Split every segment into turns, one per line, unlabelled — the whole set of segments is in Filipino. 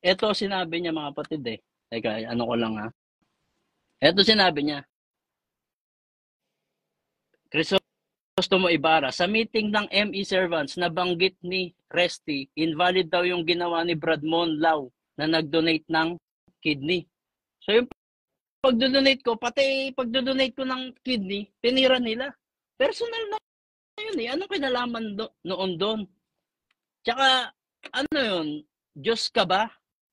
Ito sinabi niya mga kapatid eh. Teka, ano ko lang ha. Ito sinabi niya. Crisostomo Ibarra, sa meeting ng ME Servants, nabanggit ni Resty, invalid daw yung ginawa ni Brad Monlaw na nag-donate ng kidney. So yung pag-donate ko, pati pag-donate ko ng kidney, tinira nila. Personal na yun eh. Anong kinalaman noon doon? Tsaka, ano yun? Diyos ka ba?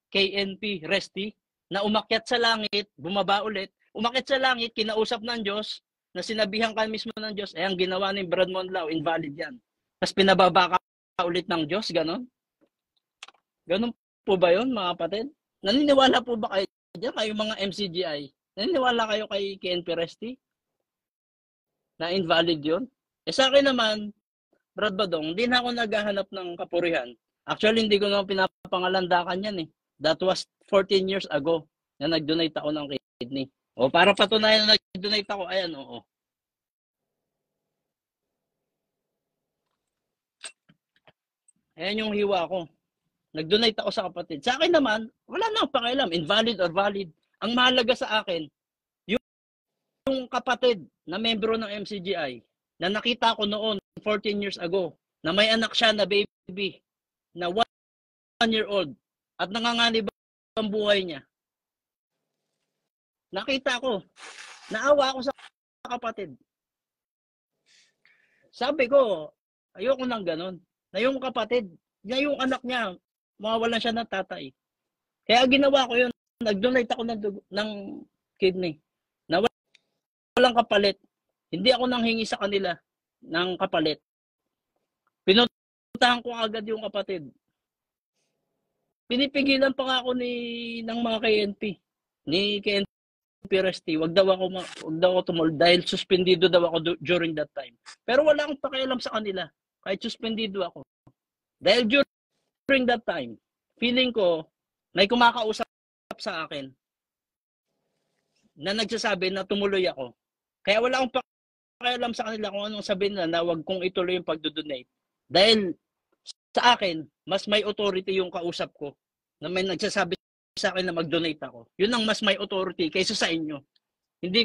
KNP, Resty, na umakyat sa langit, bumaba ulit, umakyat sa langit, kinausap ng Diyos, na sinabihan ka mismo ng Diyos, ang ginawa ni Brad Monlaw, invalid yan. Tapos pinababa ka ulit ng Diyos, ganon? Ganon po ba yun, mga kapatid? Naniniwala po ba kayo dyan, kayo mga MCGI? Naniniwala kayo kay KNP Resty? Na invalid yun? Sa akin naman, Brad Badong, hindi na ako naghahanap ng kapurihan. Actually, hindi ko na pinapangalandakan yan eh. That was 14 years ago na nag-donate ako ng kidney. O para patunayan na nag-donate ako, ayan, oo. Ayan yung hiwa ko. Nag-donate ako sa kapatid. Sa akin naman, wala na akong pakialam, invalid or valid. Ang mahalaga sa akin, yung kapatid na membro ng MCGI na nakita ko noon 14 years ago na may anak siya na baby na 1-year-old at nanganganib ang buhay niya. Nakita ko, naawa ako sa kapatid. Sabi ko, ayoko nang ganun. Na yung kapatid, na yung anak niya, mawawalan siya ng tatay. Kaya ginawa ko yun, nag-donate ako ng kidney. Na walang kapalit. Hindi ako nanghingi sa kanila ng kapalit. Pinuntahan ko agad yung kapatid. Pinipigilan pa nga ako ng mga KNP. Ni KNP Resty, wag daw ako tumol dahil suspendido daw ako during that time. Pero wala akong pakialam sa kanila. Kahit suspendido ako. Dahil during that time, feeling ko may kumakausap sa akin na nagsasabi na tumuloy ako. Kaya wala akong pakialam sa kanila kung anong sabihin na wag kong ituloy yung pagdodonate. Dahil sa akin, mas may authority yung kausap ko na may nagsasabi sa akin na mag-donate ako. Yun ang mas may authority kaysa sa inyo. Hindi